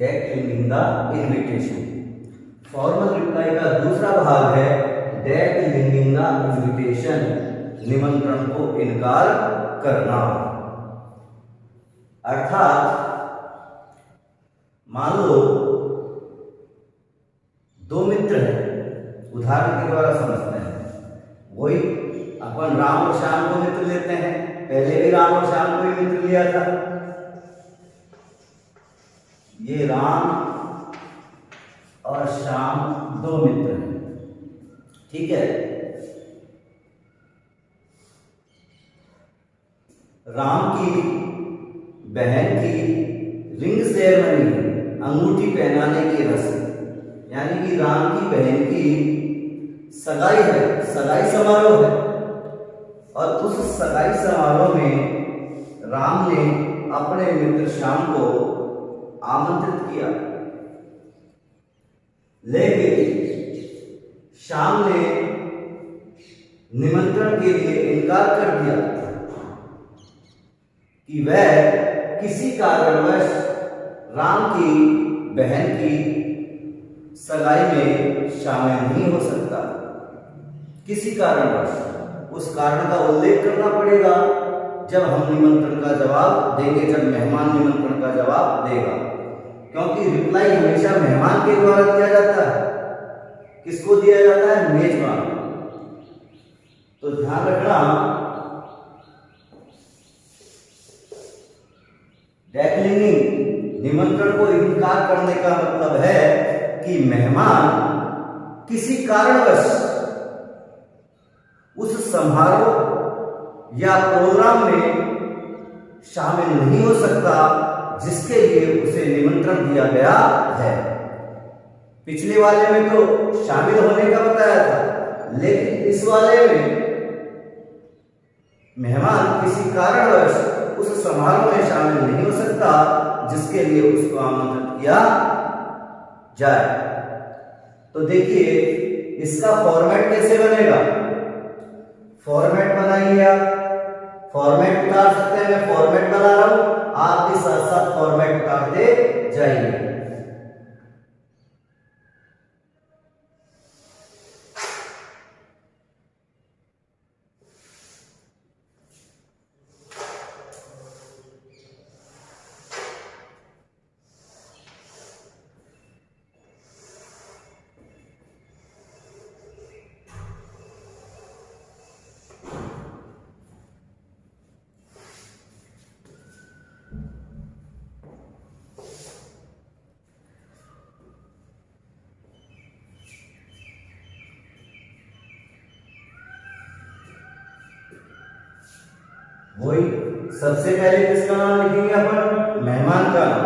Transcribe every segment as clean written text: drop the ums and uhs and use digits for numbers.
declining the invitation। Formal reply का दूसरा भाग है declining the invitation, निमंत्रण को इनकार करना। अर्थात मान लो दो मित्र हैं, उदाहरण के द्वारा समझते हैं। वही अपन राम और श्याम को मित्र लेते हैं, पहले भी राम और श्याम को ही मित्र लिया था। ये राम और श्याम दो मित्र हैं, ठीक है। राम की बहन की रिंग सेरेमनी, अंगूठी पहनाने की रस्म, यानी कि राम की बहन की सगाई है, सगाई समारोह है। और उस सगाई समारोह में राम ने अपने मित्र श्याम को आमंत्रित किया, लेकिन श्याम ने निमंत्रण के लिए इनकार कर दिया कि वह किसी कारणवश राम की बहन की सगाई में शामिल नहीं हो सकता। किसी कारणवश, उस कारण का उल्लेख करना पड़ेगा जब हम निमंत्रण का जवाब देंगे, जब मेहमान निमंत्रण का जवाब देगा, क्योंकि रिप्लाई हमेशा मेहमान के द्वारा दिया जाता है। किसको दिया जाता है? मेजबान। तो ध्यान रखना, डेक्लिनिंग निमंत्रण को इनकार करने का मतलब है कि मेहमान किसी कारणवश उस समारोह या प्रोग्राम में शामिल नहीं हो सकता जिसके लिए उसे निमंत्रण दिया गया है। पिछले वाले में तो शामिल होने का बताया था, लेकिन इस वाले में मेहमान किसी कारणवश उस समारोह में शामिल नहीं हो सकता जिसके लिए उसको आमंत्रित किया जाए। तो देखिए इसका फॉर्मेट कैसे बनेगा। फॉर्मेट बनाइए आप, फॉर्मेट उतार सकते हैं, मैं फॉर्मेट बना रहा हूं, आप भी साथ साथ फॉर्मेट उतारते जाइए। वही सबसे पहले किसका नाम लिखेंगे अपन? मेहमान का नाम।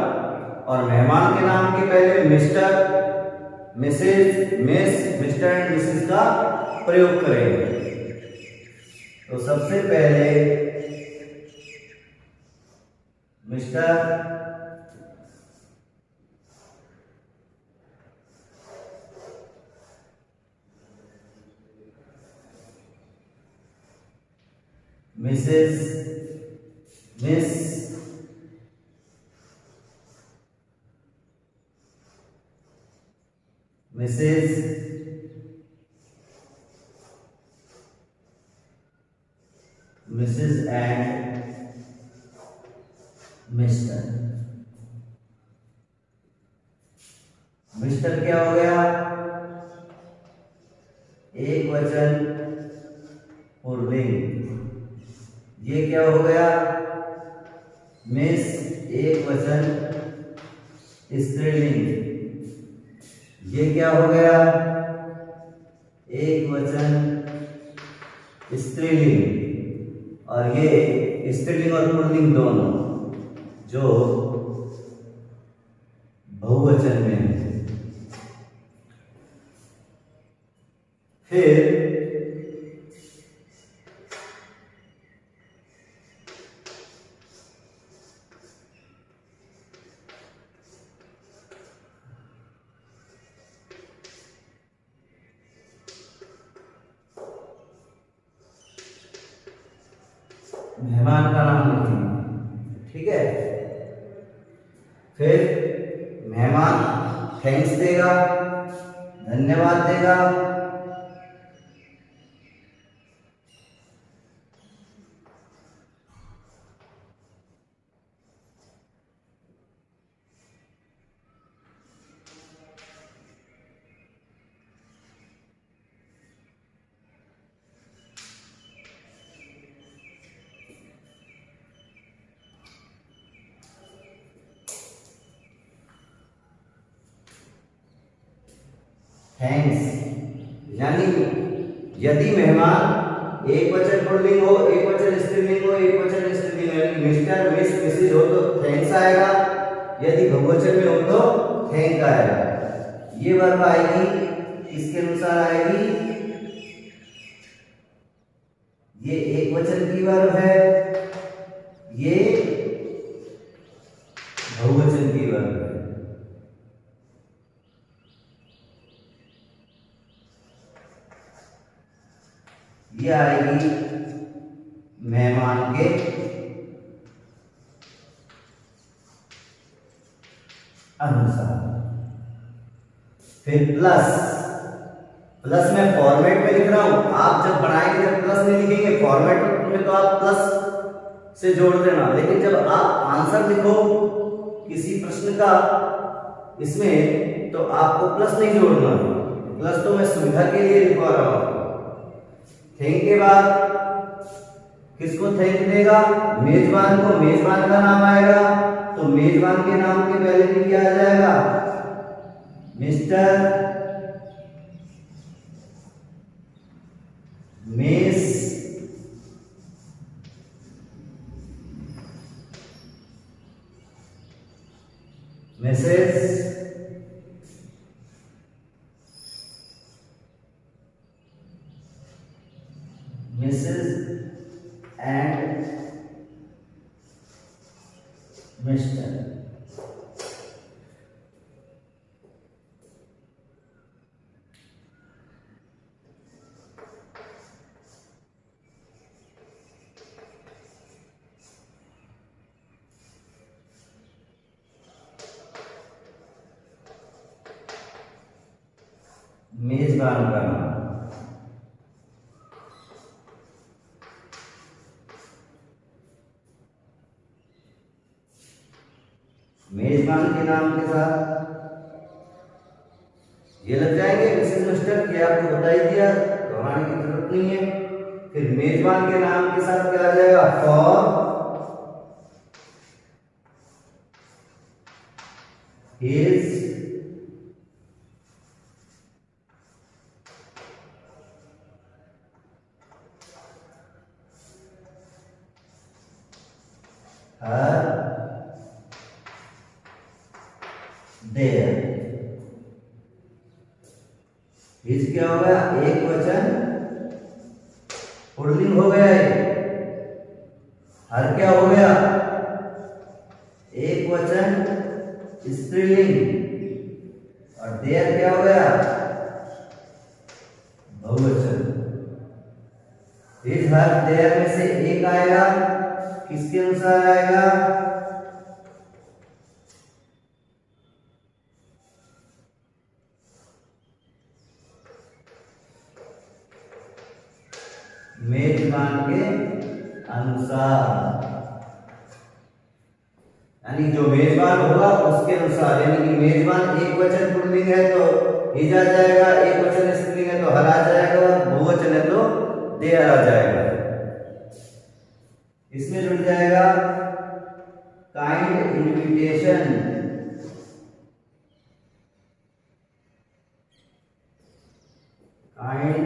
और मेहमान के नाम के पहले mister, missus, miss, mister and missus का प्रयोग करेंगे। तो सबसे पहले mister, missus, miss, missus, missus and mister. Mister क्या हो गया? एक वचन पुल्लिंग। ये क्या हो गया? मिस एक वचन स्त्रीलिंग। ये क्या हो गया? एक वचन स्त्रीलिंग। और ये स्त्रीलिंग और पुल्लिंग दोनों जो बहुवचन में है। फिर मेहमान का नाम लिखेंगे, ठीक है। फिर मेहमान थैंक्स देगा, धन्यवाद देगा। थैंक्स यानी यदि मेहमान एक वचन पुल्लिंग हो, एक वचन स्त्रीलिंग हो, एक वचन स्त्रीलिंग यानी मिस्टर, मिस, मिसेज हो तो थैंक्स आएगा। यदि बहुवचन में हो तो थैंक आएगा। ये वर्ब आएगी किसके अनुसार आएगी? ये एक वचन की वर्ब है, ये बहुवचन की वर्ब है। ये आएगी मेहमान के अनुसार। फिर प्लस, प्लस मैं फॉर्मेट में लिख रहा हूं, आप जब बनाएंगे जब प्लस नहीं लिखेंगे, फॉर्मेट में तो आप प्लस से जोड़ देना, लेकिन जब आप आंसर लिखो किसी प्रश्न का इसमें तो आपको प्लस नहीं जोड़ना। प्लस तो मैं सुविधा के लिए लिखवा रहा हूं। थैंक के बाद किसको थैंक देगा? मेजबान को। मेजबान का नाम आएगा तो मेजबान के नाम के पहले भी क्या आ जाएगा? Mister, miss, Mrs, Mrs. and Mr. मेजबान का नाम। मेजबान के नाम के साथ ये लग जाएंगे मिसेस, मिस्टर, ये आपको बता ही दिया, दोहराने की जरूरत नहीं है। फिर मेजबान के नाम के साथ क्या आ जाएगा? For his her their. His क्या हो गया? एक वचन पुल्लिंग हो गया है। हर क्या हो गया? एक वचन स्त्रीलिंग। और देयर क्या हो गया? बहुवचन। हिज, हर, देयर में से एक आएगा, किसके अनुसार आएगा? मेजबान के अनुसार, यानी जो मेजबान होगा उसके अनुसार। यानी कि मेजबान एक वचन पुल्लिंग है तो हिज आ जाएगा, एक वचन स्त्रीलिंग है तो हर आ जाएगा, और बहुवचन है तो देयर आ जाएगा। इसमें जुड़ जाएगा काइंड इनविटेशन। काइंड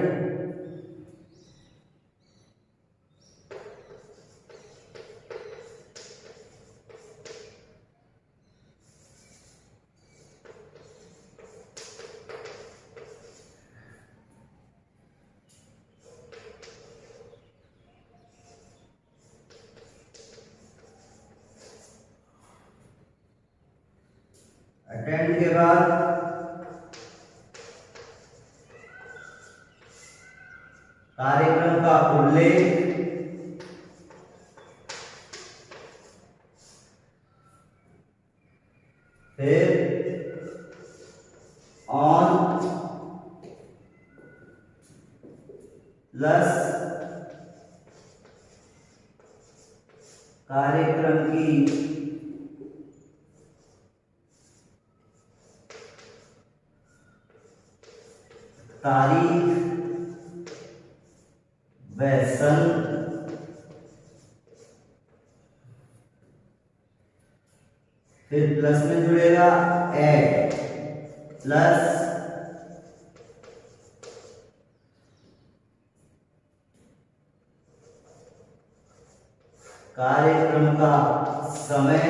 अटेंड के बाद कार्यक्रम का उल्लेख, फिर कार्यक्रम की तारीख व सन, फिर प्लस में जुड़ेगा एट प्लस कार्यक्रम का समय,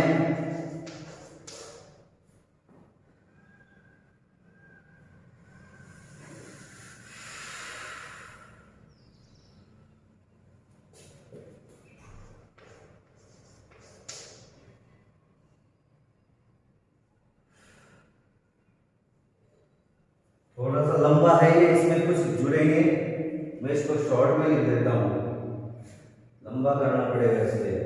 थोड़ा सा लंबा है ये, इसमें कुछ जुड़ेंगे, मैं इसको शॉर्ट में लिख देता हूं, लंबा करना पड़ेगा इसलिए।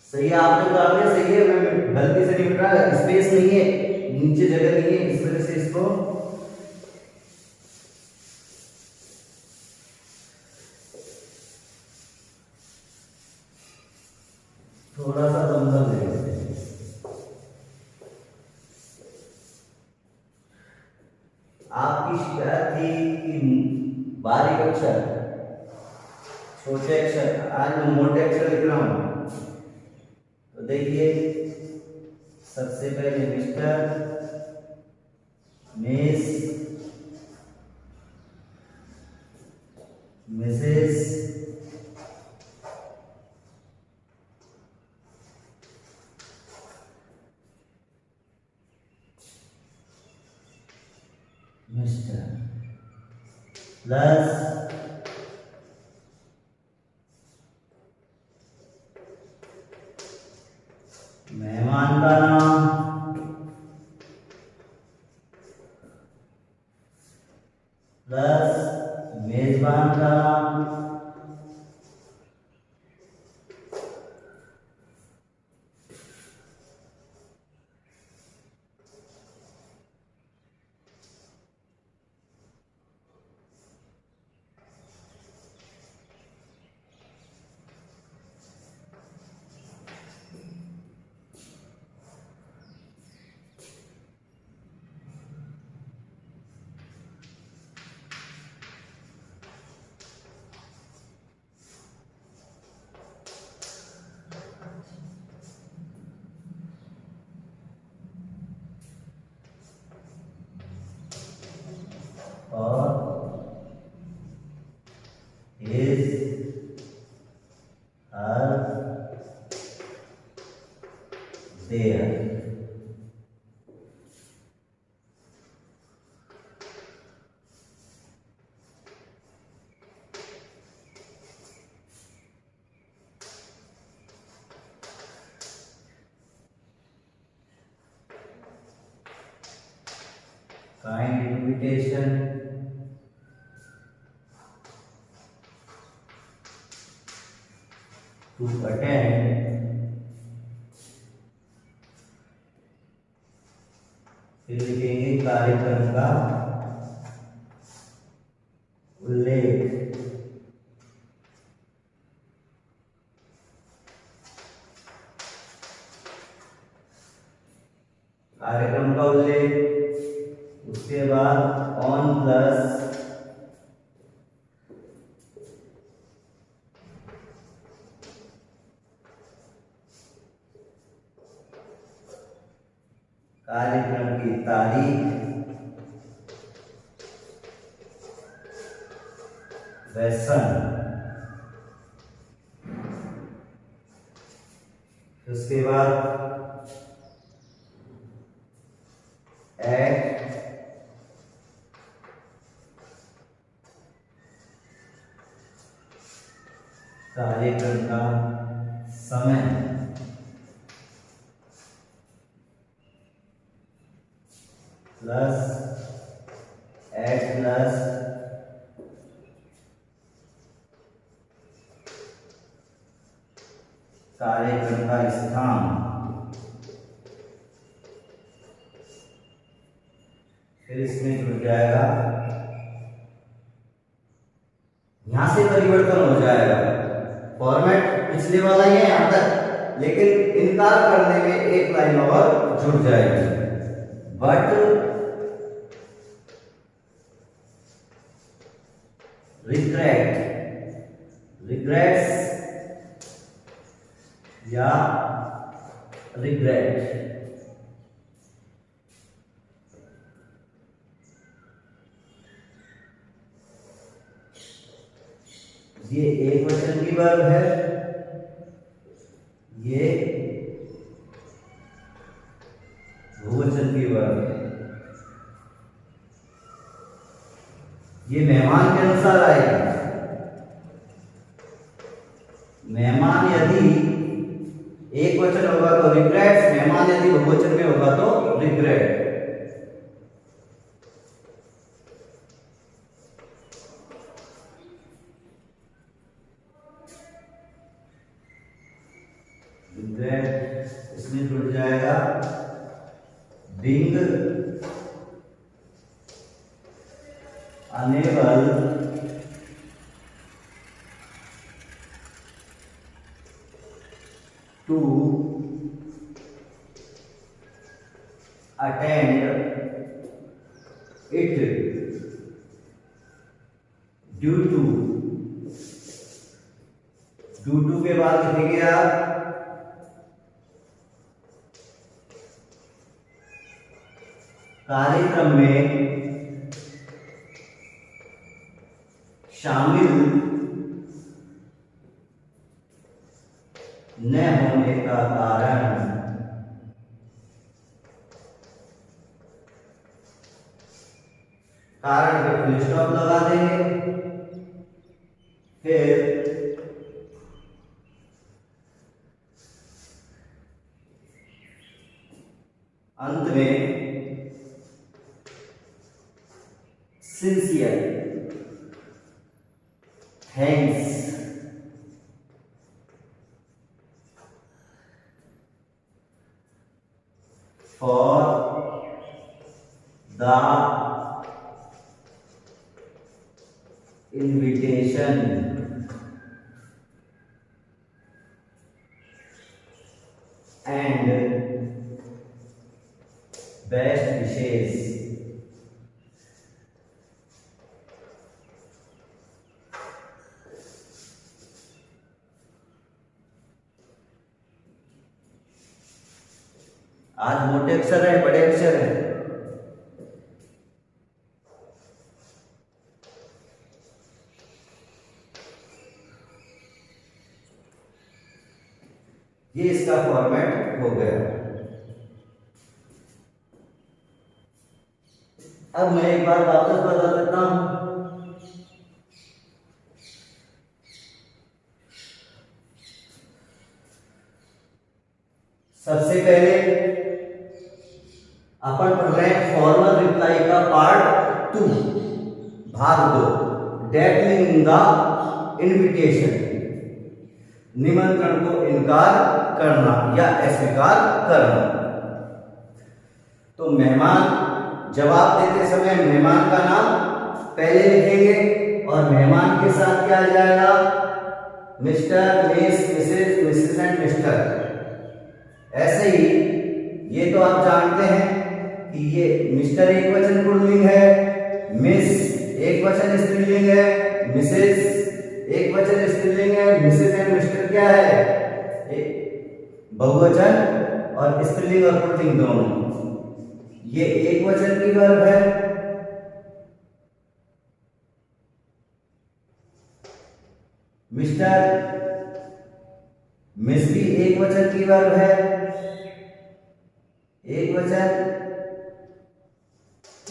सही है, आपने कहा है सही है, मैं गलती से नहीं मिट रहा, स्पेस नहीं है, नीचे जगह नहीं है, इस वजह से इसको थोड़ा सा लंबा ले लेते हैं। आपकी शिकायत थी कि बारीक अक्षर, छोटे अक्षर, आज मैं मोटे अक्षर लिख रहा हूं। तो देखिए, सबसे पहले mister, miss, Mrs, mister plus मेहमान का नाम प्लस मेजबान का नाम और his, her, their। kind invitation to attend, फिर लिखेंगे कार्यक्रम का उल्लेख, कार्यक्रम का उल्लेख, उसके बाद ऑन प्लस कार्यक्रम की तारीख व सन, उसके बाद एट कार्यक्रम का समय, प्लस एट प्लस कार्यक्रम का स्थान, फिर इसमें जुड़ जाएगा यहां से परिवर्तन हो जाएगा। फॉर्मेट पिछले वाला ही है यहां तक, लेकिन इनकार करने में एक लाइन और जुड़ जाएगी। बट रिग्रेट्स या रिग्रेट। ये एक वचन की वर्ब है, ये बहुवचन की वर्ब है। ये मेहमान के अनुसार आएगा। मेहमान यदि एक वचन होगा तो रिग्रेट्स, मेहमान यदि बहुवचन में होगा तो रिग्रेट। इसमें जुड़ जाएगा being unable to attend it due to के बाद लिखेंगे आप कार्यक्रम में शामिल न होने का कारण। कारण पे फुल स्टॉप लगा देंगे, फिर अंत में sincere thanks for the invitation and best wishes। आज मोटे अक्षर है, बड़े अक्षर है। ये इसका फॉर्मेट हो गया। अब मैं एक बार वापस बता देता हूं। सबसे पहले अपन पढ़ रहे हैं फॉर्मल रिप्लाई का पार्ट 2 भाग 2, डेक्लिंग द इनविटेशन, निमंत्रण को इनकार करना या अस्वीकार करना। तो मेहमान जवाब देते समय मेहमान का नाम पहले लिखेंगे और मेहमान के साथ क्या आ जाएगा, mister, miss, missus, missus and mister. ऐसे ही ये तो आप जानते हैं कि ये मिस्टर एक वचन पुल्लिंग है, मिस एक वचन स्त्रीलिंग है, मिसेस एक वचन स्त्रीलिंग है, मिसेस एंड मिस्टर क्या है, बहुवचन और स्त्रीलिंग और पुल्लिंग दोनों। ये एक वचन की वर्ब है, मिस्टर, मिस भी एक वचन की वर्ब है, एक वचन,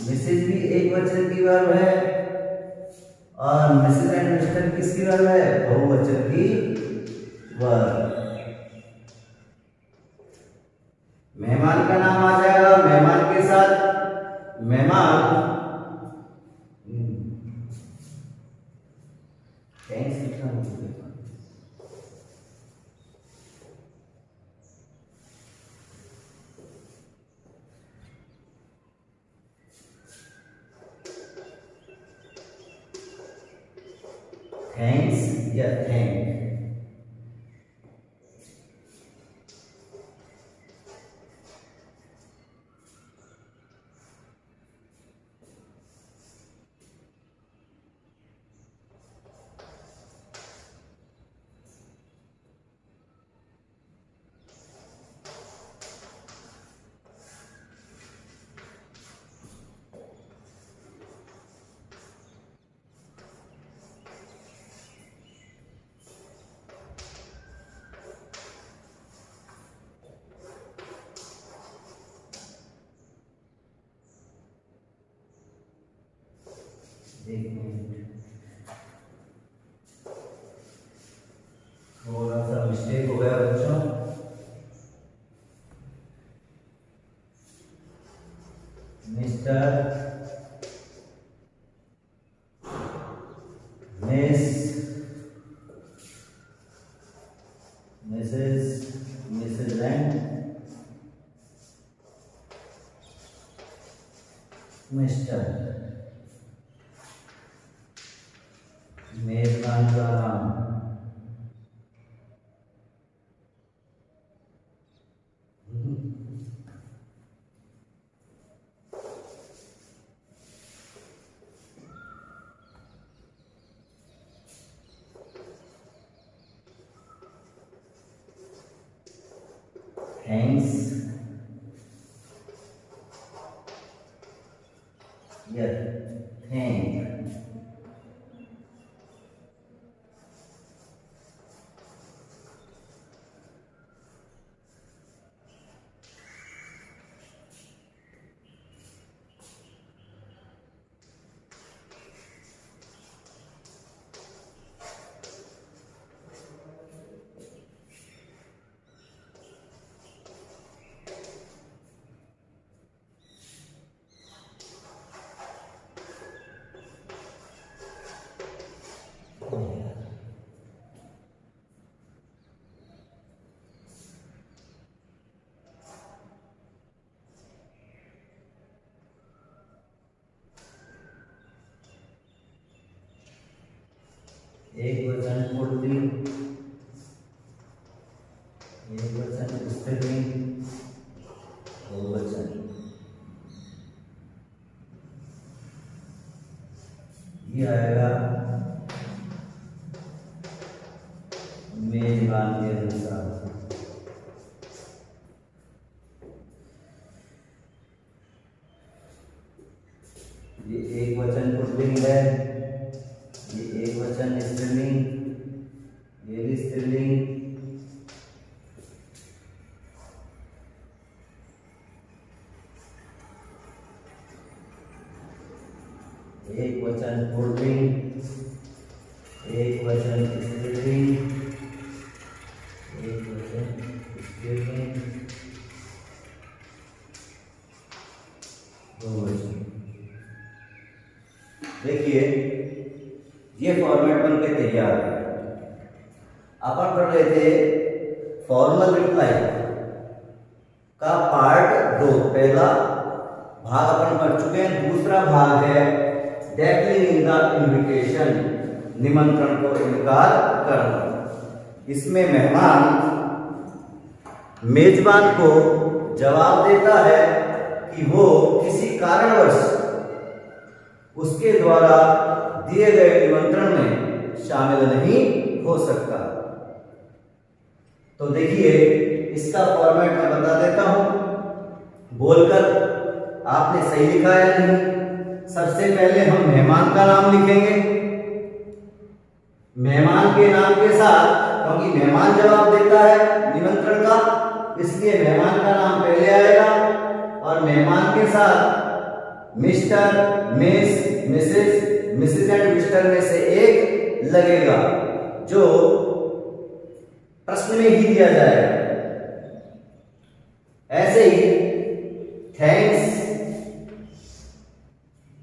मिसेज भी एक वचन की वर्ब है और मिसेज एंड मिस्टर किसकी वर्ब है, बहुवचन की वर्ब। मेहमान का नाम आ जाएगा, मेहमान के साथ मेहमान, थैंक्स लिखना होगा। थैंक्स या थैंक। एक मिनट, थोड़ा सा मिस्टेक हो गया बच्चों। Mister, miss, missus, missus and mister. मेजबान का नाम, थैंक्स या थैंक। एक वचन पुल्लिंग, एक वचन स्त्रीलिंग, बहुवचन। ये आएगा मेजबान के अनुसार। ये एक वचन पुल्लिंग है, ये एक वचन स्त्रीलिंग, ये भी स्त्रीलिंग, एक वचन पुल्लिंग, एक वचन स्त्रीलिंग, एक वचन स्त्रीलिंग, बहुवचन। देखिए ये फॉर्मेट बन के तैयार है। अपन पढ़ रहे थे फॉर्मल रिप्लाई का पार्ट 2, पहला भाग अपन पढ़ चुके हैं। दूसरा भाग है डेक्लिनिंग द इन्विटेशन, निमंत्रण को इनकार करना। इसमें मेहमान मेजबान को जवाब देता है कि वो किसी कारणवश उसके द्वारा दिए गए निमंत्रण में शामिल नहीं हो सकता। तो देखिए इसका फॉर्मेट मैं बता देता हूं बोलकर, आपने सही लिखा है या नहीं। सबसे पहले हम मेहमान का नाम लिखेंगे, मेहमान के नाम के साथ, क्योंकि मेहमान जवाब देता है निमंत्रण का, इसलिए मेहमान का नाम पहले आएगा और मेहमान के साथ mister, miss, missus, missus and mister में से एक लगेगा जो प्रश्न में ही दिया जाएगा। ऐसे ही थैंक्स,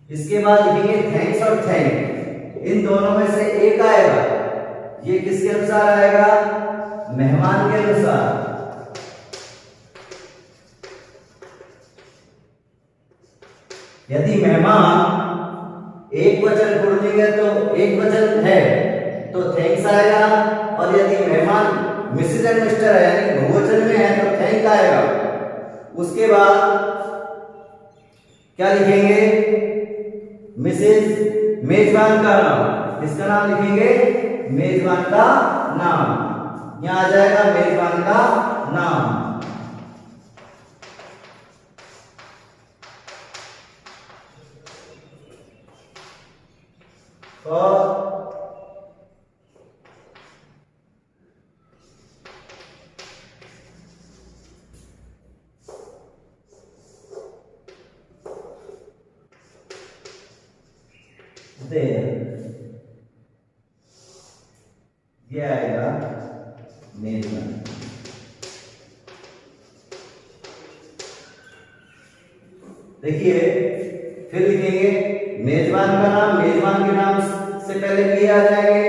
इसके बाद लिखेंगे थैंक्स और थैंक, इन दोनों में से एक आएगा। ये किसके अनुसार आएगा? मेहमान के अनुसार। यदि मेहमान एक वचन पुल्लिंग है तो एक वचन है तो थैंक्स आएगा, और यदि मेहमान मिसेज एंड मिस्टर है यानी बहुवचन में है तो थैंक आएगा। उसके बाद क्या लिखेंगे? मिसेज मेजबान का नाम, किसका नाम लिखेंगे? मेजबान का नाम। यहां आ जाएगा मेजबान का नाम। और ये आएगा मेजबान। देखिए फिर लिखेंगे मेजबान का नाम, मेजबान के नाम से पहले किए आ जाएंगे,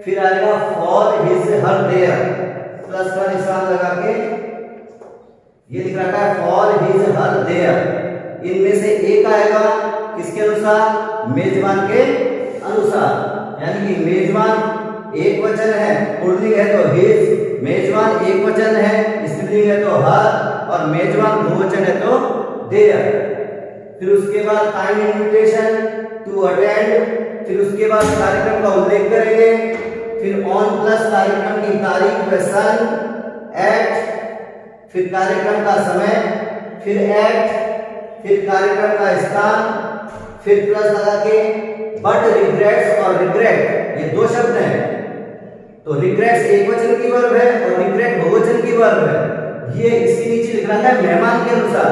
फिर आएगा for his her their, plus का निशान लगा के ये लिख रखा है फॉर हिज हर देयर। इनमें से एक आएगा किसके अनुसार? मेजबान के अनुसार, यानी कि मेजबान एक वचन है, पुल्लिंग है तो हिज, मेजबान एक वचन है, स्त्रीलिंग है तो हर, और मेजबान बहुवचन है तो देयर। फिर उसके बाद काइंड इनविटेशन टू अटेंड, फिर उसके बाद कार्यक्रम का उल्लेख करेंगे, फिर ऑन प्लस कार्यक्रम की तारीख व सन, एट, फिर कार्यक्रम का समय, फिर एट, फिर कार्यक्रम का स्थान, फिर प्लस लगा के बट रिग्रेट्स और रिग्रेट, ये दो शब्द हैं। तो रिग्रेट्स एक वचन की वर्ब है और रिग्रेट बहुवचन की वर्ब है। ये इसके नीचे लिख रखा है मेहमान के अनुसार,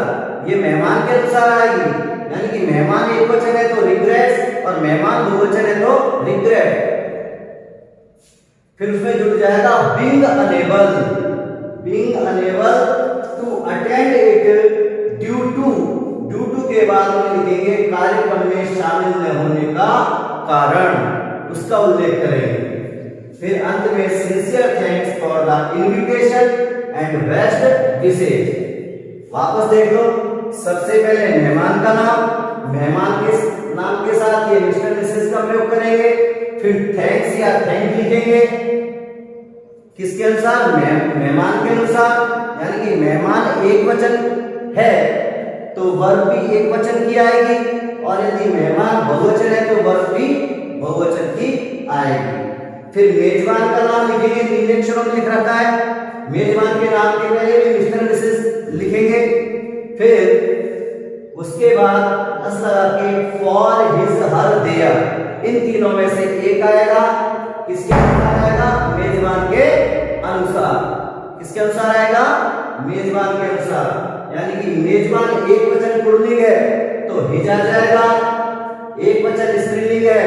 ये मेहमान के अनुसार आएगी, यानी कि मेहमान एक वचन है तो रिग्रेट्स और मेहमान बहुवचन है तो रिग्रेट। फिर उसमें जुड़ जाएगा being unable, being unable to attend it due to के बाद में लिखेंगे कार्यक्रम में शामिल न होने का कारण, उसका उल्लेख करेंगे। फिर अंत में sincere thanks for the invitation and best wishes. वापस देख लो, सबसे पहले मेहमान का नाम, मेहमान के नाम के साथ ये मिस्टर मिसेस का प्रयोग करेंगे, फिर थैंक्स या थैंक लिखेंगे किसके अनुसार? मेहमान के अनुसार, यानी कि मेहमान एक वचन है तो वर्ब भी एक वचन की आएगी, और यदि मेहमान बहुवचन है तो वर्ब भी बहुवचन की आएगी। फिर मेजबान का नाम लिखेंगे, नीले अक्षरों में लिख रखा है, मेजबान के नाम के पहले भी मिस्टर मिसेस लिखेंगे, फिर उसके बाद प्लस लगा के फॉर हिज हर देयर, इन तीनों में से एक आएगा, किसके अनुसार आएगा? मेजबान के अनुसार। किसके अनुसार आएगा? मेजबान के अनुसार, यानी कि मेजबान एक वचन पुल्लिंग है तो हिज आ जाएगा, एक वचन स्त्रीलिंग है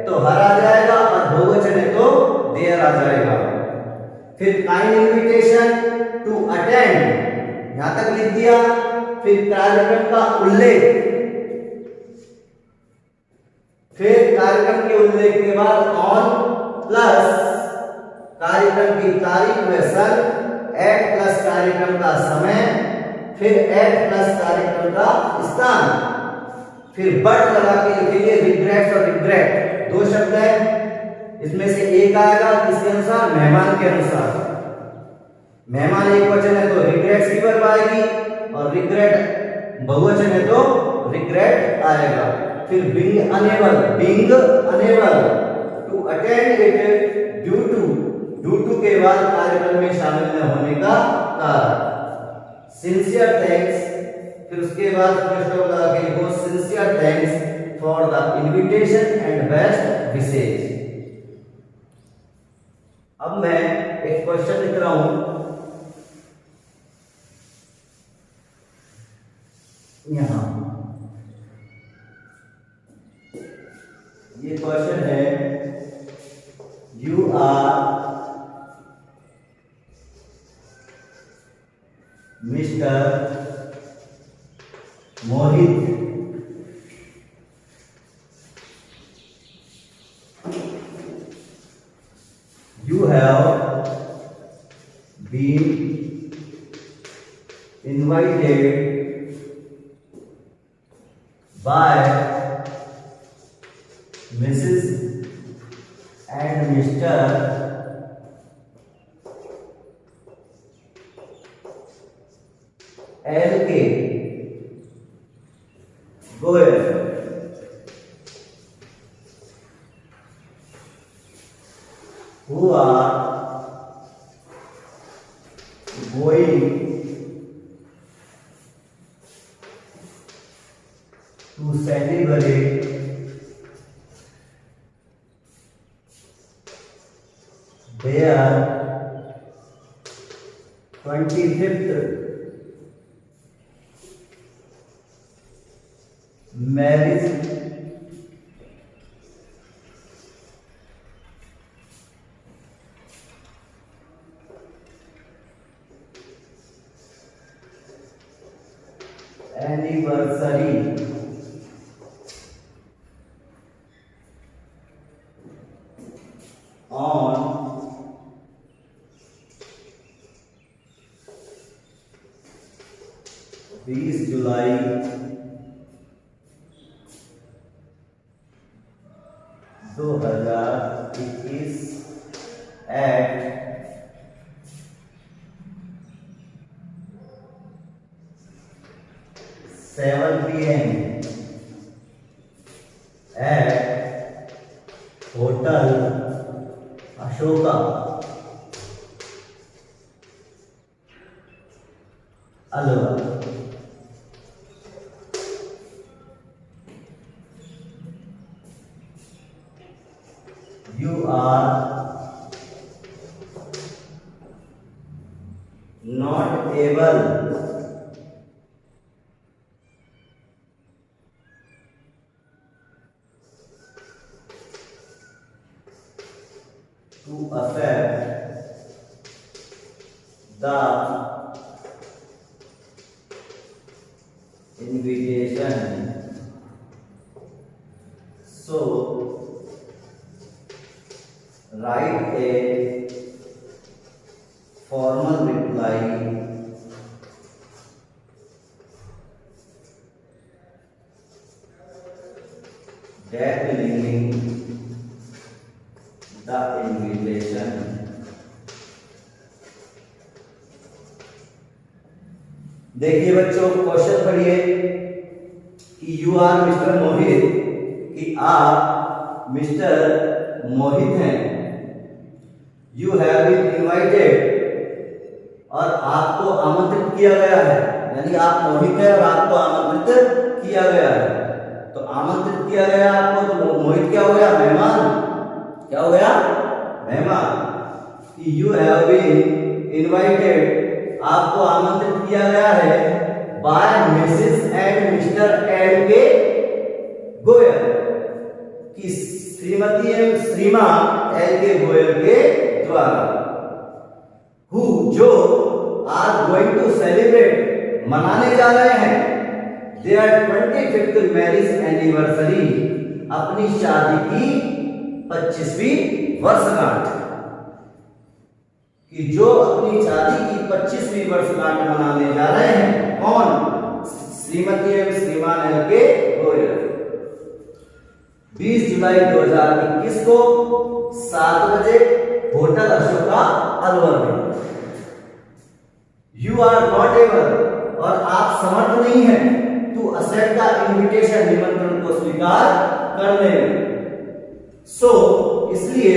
तो हर आ जाएगा, और बहुवचन है तो देयर आ जाएगा। फिर काइंड इनविटेशन टू अटेंड यहां तक लिख दिया, फिर कार्यक्रम का उल्लेख, फिर कार्यक्रम के उल्लेख के बाद ऑन प्लस कार्यक्रम की तारीख व सन, एट प्लस कार्यक्रम का समय, फिर एट प्लस कार्यक्रम का स्थान, फिर बट लगा के लिखेंगे रिग्रेट्स और रिग्रेट, दो शब्द है, इसमें से एक आएगा किसके अनुसार? मेहमान के अनुसार। मेहमान एक वचन है तो रिग्रेट्स की वर्ब आएगी, और रिग्रेट बहुवचन है तो रिग्रेट आएगा। फिर being unable to attend it due to के बाद कार्यक्रम में शामिल न होने का कारण, सिंसियर थैंक्स, फिर उसके बाद लगा के लिखो sincere thanks for the invitation and best wishes. अब मैं एक क्वेश्चन लिख रहा हूं यहां, ये क्वेश्चन है you are mister Mohit, you have been invited by Mrs. and Mr. L.K. Goyal who are going to celebrate their 25th marriage anniversary on 20 July 2021 at 7 p.m. at Hotel Ashoka, Alwar. You are not able to accept the invitation, so write a formal reply declining the invitation. देखिए बच्चों, question पढ़िए कि you are mister मोहित, कि आप mister मोहित हैं। You have been invited, और आपको आमंत्रित किया गया है, यानी आप मोहित हैं और आपको आमंत्रित किया गया है। तो आमंत्रित किया गया आपको, तो मोहित क्या हो गया? मेहमान। क्या हो गया? मेहमान। यू हैव बीन इनवाइटेड, आपको आमंत्रित किया गया है by Mrs and mister L K Goyal, कि श्रीमती एवं श्रीमान एल के गोयल के द्वारा, हु जो आर गोइंग टू सेलिब्रेट मनाने जा रहे हैं देयर 25th मैरिज एनिवर्सरी, अपनी शादी की 25वीं वर्षगांठ, कि जो अपनी शादी की 25वीं वर्षगांठ मनाने जा रहे हैं। कौन? श्रीमती एवं श्रीमान एल के गोयल। 20 जुलाई 2021 को 7 बजे होटल अशोका अलवर में। यू आर नॉट एबल, और आप समर्थ नहीं हैं, टू एक्सेप्ट द इनविटेशन, निमंत्रण को स्वीकार करने में। सो इसलिए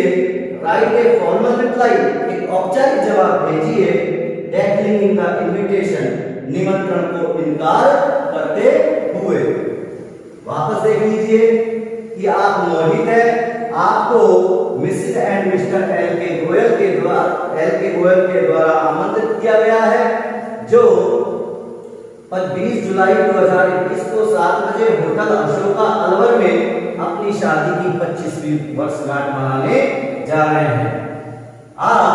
राइट ए फॉर्मल रिप्लाई, एक औपचारिक जवाब भेजिए, डेक्लिनिंग द इनविटेशन, निमंत्रण को इनकार करते हुए। वापस देख लीजिए कि आप मोहित हैं, आपको Mrs and mister L K Goyal के द्वारा आमंत्रित किया गया है, जो 20 जुलाई 2021 को 7 बजे होटल अशोका अलवर में अपनी शादी की 25वीं वर्षगांठ मनाने जा रहे हैं। आप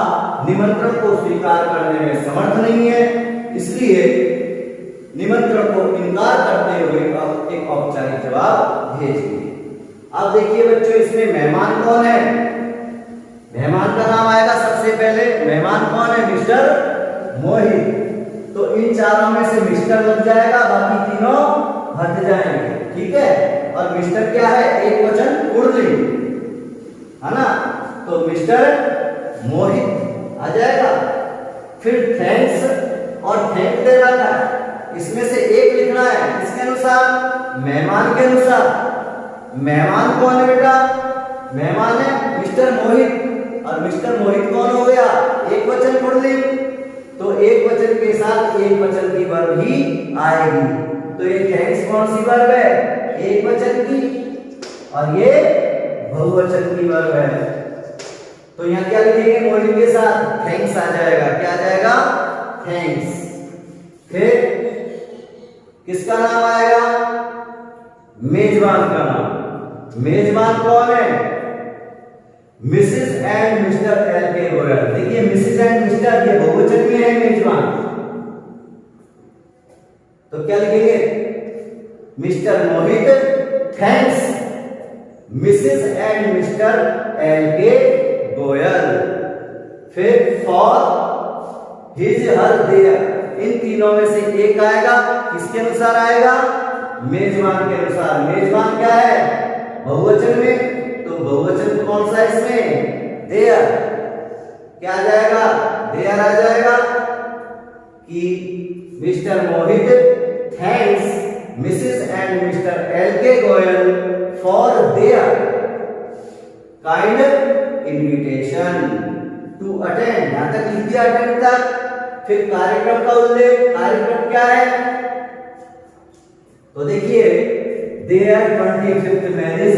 निमंत्रण को स्वीकार करने में समर्थ नहीं है, इसलिए निमंत्रण को इनकार करते हुए एक औपचारिक जवाब भेजिए। अब देखिए बच्चों, इसमें मेहमान कौन है? मेहमान का नाम आएगा सबसे पहले। मेहमान कौन है? मिस्टर मोहित। तो इन चारों में से मिस्टर लग जाएगा, बाकी तीनों हट जाएंगे। ठीक है, और मिस्टर क्या है? एक वचन पुल्लिंग है ना। मिस्टर मोहित आ जाएगा। फिर थैंक्स और थैंक दे रखा है, इसमें से एक लिखना है किसके अनुसार, मेहमान के अनुसार। मेहमान कौन है बेटा, मेहमान है मिस्टर मोहित, और मिस्टर मोहित कौन हो गया, एक वचन पुल्लिंग, तो एक वचन के साथ एक वचन की वर्ब ही आएगी। तो ये थैंक्स कौन सी वर्ब है, एक वचन की, और ये बहुवचन की वर्ब है। तो यहाँ क्या लिखेंगे, मोहित के साथ थैंक्स आ जाएगा, क्या आ जाएगा, थैंक्स। फिर किसका नाम आएगा, मेजबान का नाम। मेजबान कौन है, Mrs and mister L K Goyal. देखिए मिसेस एंड मिस्टर ये बहुवचन में है मेजबान, तो क्या लिखेंगे, mister Mohit thanks missus and mister L K Goyal. फिर फॉर हिज हर देयर, इन तीनों में से एक आएगा, किसके अनुसार आएगा, मेजबान के अनुसार। मेजबान क्या है, बहुवचन में, तो बहुवचन कौन सा है इसमें, देयर। क्या आ जाएगा, देयर आ जाएगा कि mister Mohit thanks missus and mister L K Goyal for their kind invitation to attend. यहां तक लिख दिया अटेंड तक। फिर कार्यक्रम का उल्लेख, कार्यक्रम क्या है, तो देखिए देयर 25th मैरिज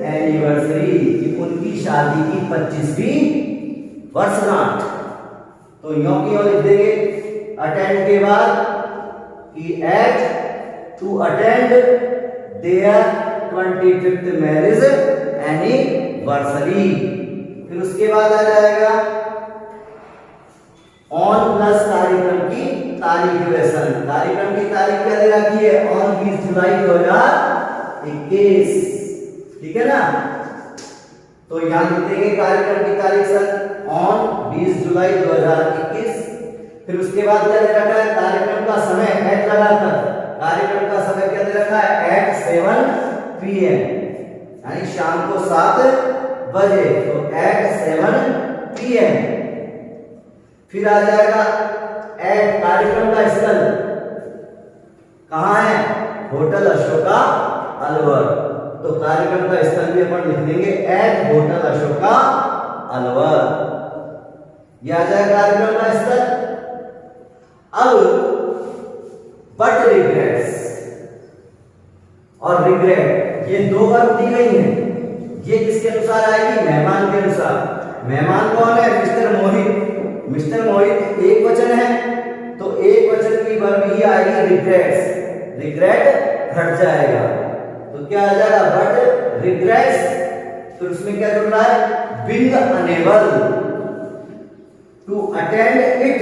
एनिवर्सरी, उनकी शादी की 25वीं वर्षगांठ। तो यो की ओर लिख देंगे अटेंड के बाद कि at to attend their 25th marriage anniversary. फिर उसके बाद आ जाएगा ऑन प्लस कार्यक्रम की तारीख व्यसन। कार्यक्रम की तारीख क्या दे रखी है, ऑन 20 जुलाई 2021, ठीक है ना। तो यहां लिख देंगे कार्यक्रम की तारीख सर ऑन 20 जुलाई 2021। फिर उसके बाद क्या दे रखा है, कार्यक्रम का समय एट लगाकर, कार्यक्रम का समय क्या दे रखा है, एट 7 PM, यानी शाम को 7 बजे, तो एट 7 PM। फिर आ जाएगा एट कार्यक्रम का स्थल कहाँ है, होटल अशोका अलवर, तो कार्यक्रम का स्थल भी अपन लिख देंगे एट होटल अशोका अलवर। यह आ जाएगा कार्यक्रम का स्थल। अब बट रिग्रेट्स और रिग्रेट ये दो वर्ब दी गई हैं, ये किसके अनुसार आएगी, मेहमान के अनुसार। मेहमान कौन है, मिस्टर मोहित। मिस्टर मोहित एक वचन है, तो एक वचन की वर्ब ही आएगी रिग्रेट्स, रिग्रेट हट जाएगा, तो क्या आ जाएगा, बट रिग्रेट्स। तो उसमें क्या जुड़ रहा है, being unable to attend it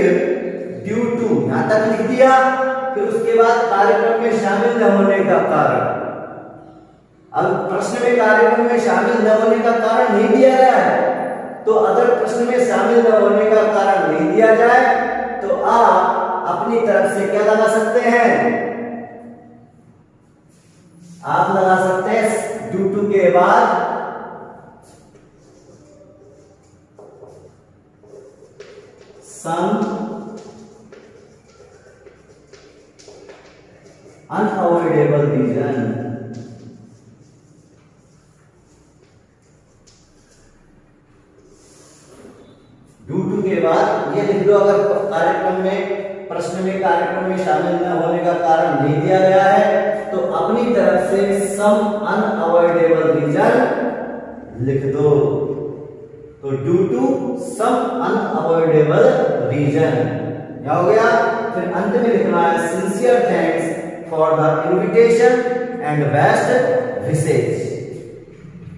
due to, यहां तक लिख दिया। फिर उसके बाद कार्यक्रम में शामिल न होने का कारण। अब प्रश्न में कार्यक्रम में शामिल न होने का कारण नहीं दिया गया है, तो अगर प्रश्न में शामिल न होने का कारण नहीं दिया जाए तो आप अपनी तरफ से क्या लगा सकते हैं, आप लगा सकते हैं ड्यू टू के बाद सम अनअवॉइडेबल रीजन। ड्यू टू के बाद ये लिख दो, अगर कार्यक्रम में प्रश्न में कार्यक्रम में शामिल न होने का कारण नहीं दिया गया है तो अपनी तरफ से सम अनअवॉइडेबल रीजन लिख दो। तो due to some unavoidable reason क्या हो गया। फिर अंत में लिखना है sincere thanks for the invitation and best wishes.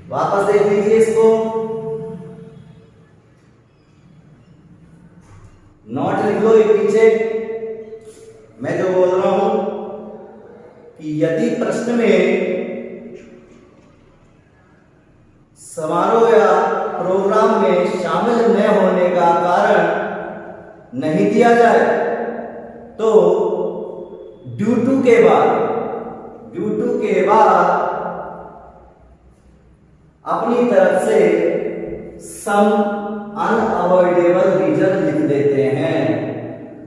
वापस देख लीजिए इसको, नोट लिख लो ये पीछे मैं जो बोल रहा हूं कि यदि प्रश्न में समारोह या प्रोग्राम में शामिल न होने का कारण नहीं दिया जाए तो ड्यू टू के बाद अपनी तरफ से सम अनअवॉइडेबल रीजन लिख देते हैं।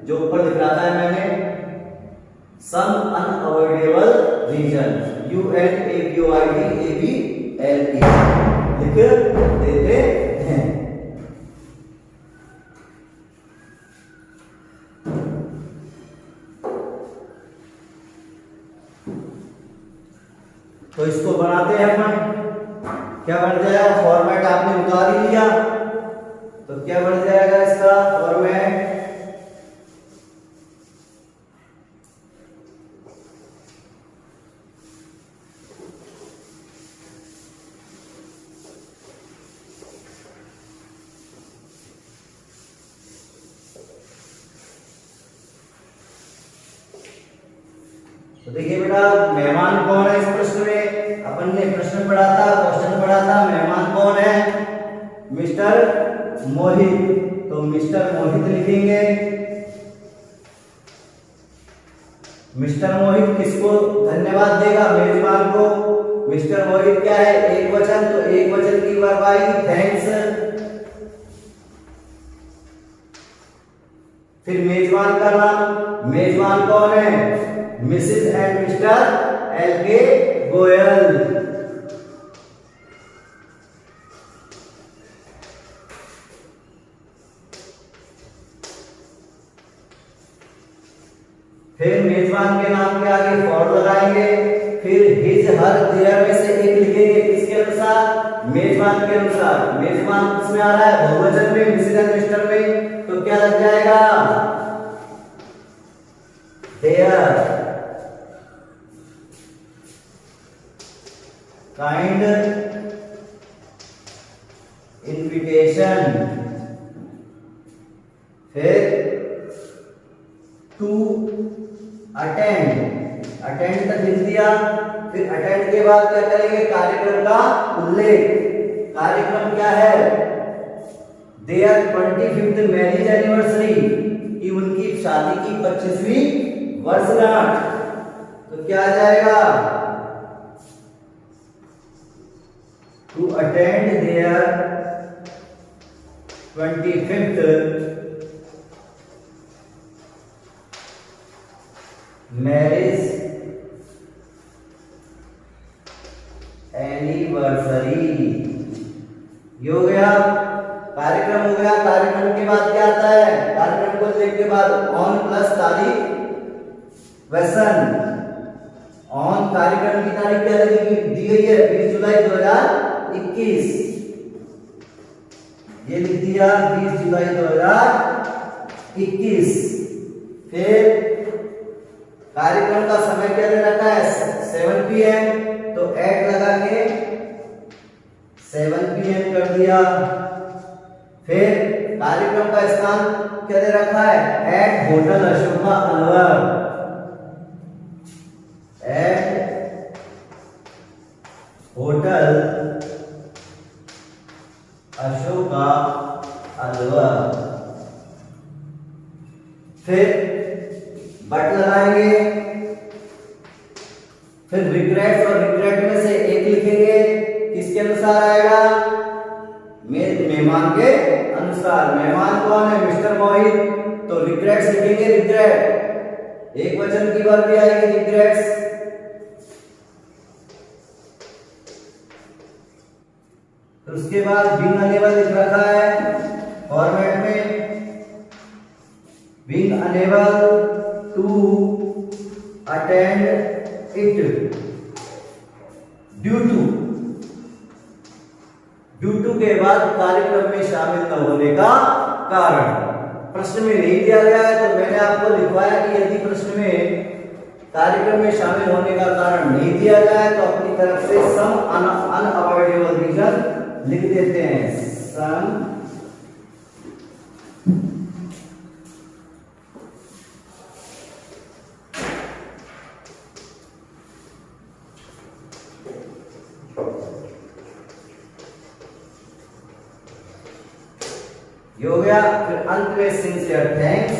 जो ऊपर लिख रहा है मैंने, सम अनअवॉइडेबल रीजन, UNAVOIDABLE लिख देते हैं। तो इसको बनाते हैं अपन। क्या बन जाएगा? फॉर्मेट आपने उतार ही लिया, तो क्या बन जाएगा इसका फॉर्मेट? तो देखिए बेटा, मेहमान कौन है इस प्रश्न में? अपन ने प्रश्न पढ़ा था, क्वेश्चन पढ़ा था, मेहमान कौन है? मिस्टर मोहित। तो मिस्टर मोहित लिखेंगे। मिस्टर मोहित किसको धन्यवाद देगा? मेजबान को। मिस्टर मोहित क्या है? एक वचन, तो एक वचन की वर्ब आएगी थैंक्स। फिर मेजबान का नाम, मेजबान कौन है? Mrs and mister LK Goyal. फिर मेजबान के नाम के आगे फॉर लगाएंगे। फिर हिज हर देयर में से एक लिखेंगे। किसके अनुसार? मेजबान के अनुसार। मेजबान किसमें आ रहा है? बहुवचन में, मिसेस एंड मिस्टर में। तो क्या लग जाएगा? Their kind invitation. फिर टू अटेंड, अटेंड तक लिख दिया। फिर अटेंड के बाद क्या करेंगे? कार्यक्रम का उल्लेख। कार्यक्रम क्या है? देयर 25th मैरिज एनिवर्सरी, कि उनकी शादी की 25वीं वर्षगांठ। तो क्या आ जाएगा? To attend their 25th marriage anniversary। ये हो गया, कार्यक्रम हो गया। कार्यक्रम के बाद क्या आता है? कार्यक्रम को लिखने के बाद ऑन प्लस तारीख वसन। ऑन कार्यक्रम की तारीख क्या दी गई है? 20 जुलाई 2021। ये लिख दिया 20 जुलाई 2021। फिर कार्यक्रम का समय क्या दे रखा है? 7 PM। तो एट लगा के 7 PM कर दिया। फिर कार्यक्रम का स्थान क्या दे रखा है? Eight hotel Ashoka Alwar. Eight hotel Ashoka Alwar. फिर बट लगाएंगे। फिर रिग्रेट, और रिग्रेट में से एक लिखेंगे। किसके अनुसार आएगा? मेहमान के अनुसार। मेहमान कौन है? मिस्टर मोहित। तो रिग्रेट्स लिखेंगे। रिग्रेट एक वचन की वर्ब भी आएगी, रिग्रेट्स। तो उसके बाद बीइंग अनेबल लिख रखा है फॉर्मेट में। Being unable to attend it due to के बाद कार्यक्रम में शामिल न होने का कारण। प्रश्न में नहीं दिया गया है, तो मैंने आपको लिखवाया कि यदि प्रश्न में कार्यक्रम में शामिल होने का कारण नहीं दिया गया है, तो अपनी तरफ से सम अनअवॉइडेबल रीजन लिख देते हैं। सम ये हो गया। फिर अंत में sincere thanks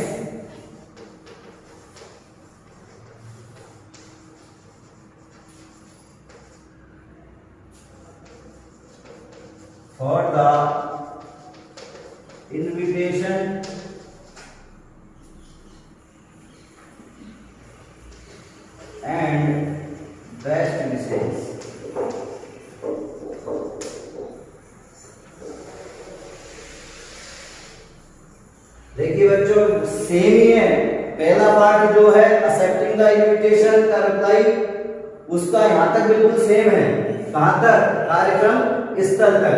for the invitation and best wishes. देखिए बच्चों सेम ही है, पहला पार्ट जो है एक्सेप्टिंग द इनविटेशन का रिप्लाई उसका यहां तक बिल्कुल सेम है। कहां तक? कार्यक्रम स्थल तक।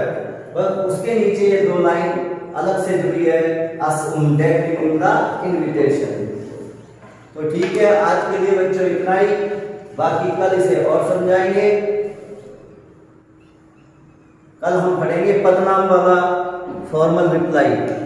बस उसके नीचे ये दो लाइन अलग से जुड़ी है, अस दैट द इनविटेशन। तो ठीक है, आज के लिए बच्चों इतना ही, बाकी कल इसे और समझाएंगे। कल हम पढ़ेंगे पदनाम वाला फॉर्मल रिप्लाई।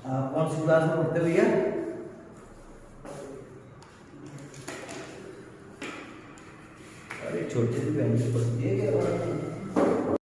आप कौन सी क्लास में पढ़ते भैया? अरे छोटे से पढ़ती है क्या?